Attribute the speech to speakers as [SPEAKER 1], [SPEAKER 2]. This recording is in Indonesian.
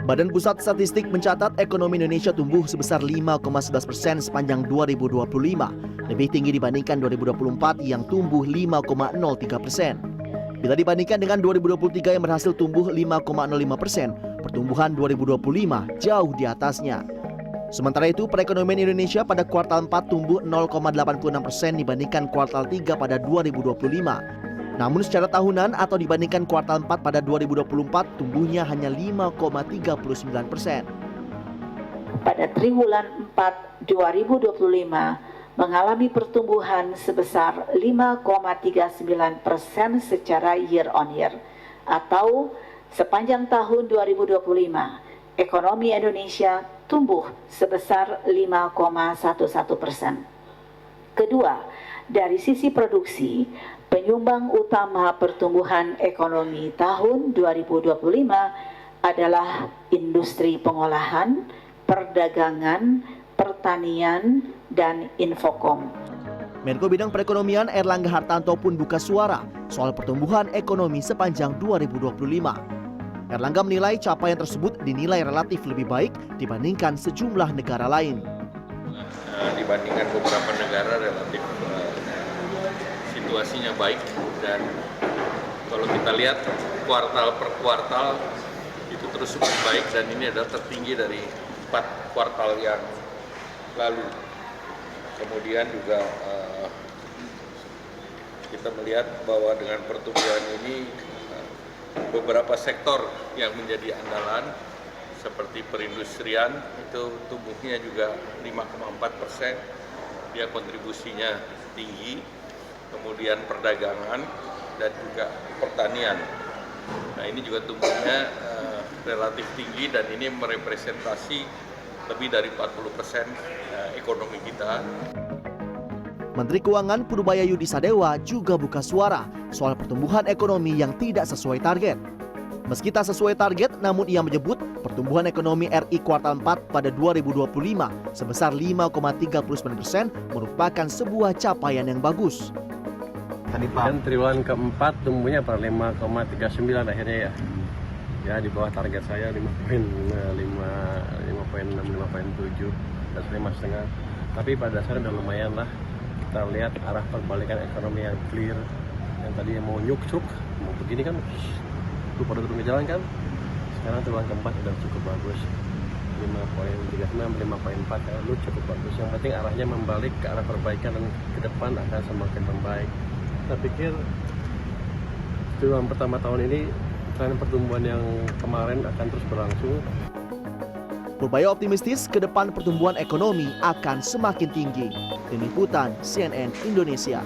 [SPEAKER 1] Badan Pusat Statistik mencatat ekonomi Indonesia tumbuh sebesar 5,11% sepanjang 2025, lebih tinggi dibandingkan 2024 yang tumbuh 5,03%. Bila dibandingkan dengan 2023 yang berhasil tumbuh 5,05%, pertumbuhan 2025 jauh di atasnya. Sementara itu, perekonomian Indonesia pada kuartal 4 tumbuh 0,86% dibandingkan kuartal 3 pada 2025. Namun secara tahunan atau dibandingkan kuartal 4 pada 2024, tumbuhnya hanya 5,39%.
[SPEAKER 2] Pada triwulan 4 2025 mengalami pertumbuhan sebesar 5,39% secara year on year, atau sepanjang tahun 2025 ekonomi Indonesia tumbuh sebesar 5,11%. Kedua, dari sisi produksi, penyumbang utama pertumbuhan ekonomi tahun 2025 adalah industri pengolahan, perdagangan, pertanian, dan infokom.
[SPEAKER 1] Menko Bidang Perekonomian Airlangga Hartarto pun buka suara soal pertumbuhan ekonomi sepanjang 2025. Airlangga menilai capaian tersebut dinilai relatif lebih baik dibandingkan sejumlah negara lain.
[SPEAKER 3] Dibandingkan beberapa negara relatif situasinya baik, dan kalau kita lihat kuartal per kuartal itu terus baik, dan ini adalah tertinggi dari 4 kuartal yang lalu. Kemudian juga kita melihat bahwa dengan pertumbuhan ini beberapa sektor yang menjadi andalan seperti perindustrian itu tumbuhnya juga 5,4%, dia kontribusinya tinggi. Kemudian perdagangan dan juga pertanian. Nah, ini juga tumbuhnya relatif tinggi, dan ini merepresentasi lebih dari 40% ekonomi kita.
[SPEAKER 1] Menteri Keuangan Purbaya Yudi Sadewa juga buka suara soal pertumbuhan ekonomi yang tidak sesuai target. Meski tak sesuai target, namun ia menyebut pertumbuhan ekonomi RI kuartal 4 pada 2025 sebesar 5,39% merupakan sebuah capaian yang bagus.
[SPEAKER 4] Dan triwulan keempat tumbuhnya per 5,39 akhirnya ya. Ya di bawah target saya 5,5, 5,6, 5,7 dan 5,5. Tapi pada dasarnya udah lumayan lah. Kita lihat arah perbalikan ekonomi yang clear. Yang tadi mau nyuk-cuk, mau begini kan, lu pada turun ke jalan kan. Sekarang triwulan keempat udah cukup bagus. 5,36, 5,4 lu cukup bagus. Yang penting arahnya membalik ke arah perbaikan, dan ke depan akan semakin membaik. Saya pikir triwulan pertama tahun ini tren pertumbuhan yang kemarin akan terus berlangsung.
[SPEAKER 1] Purbaya optimistis ke depan pertumbuhan ekonomi akan semakin tinggi. Tim Liputan CNN Indonesia.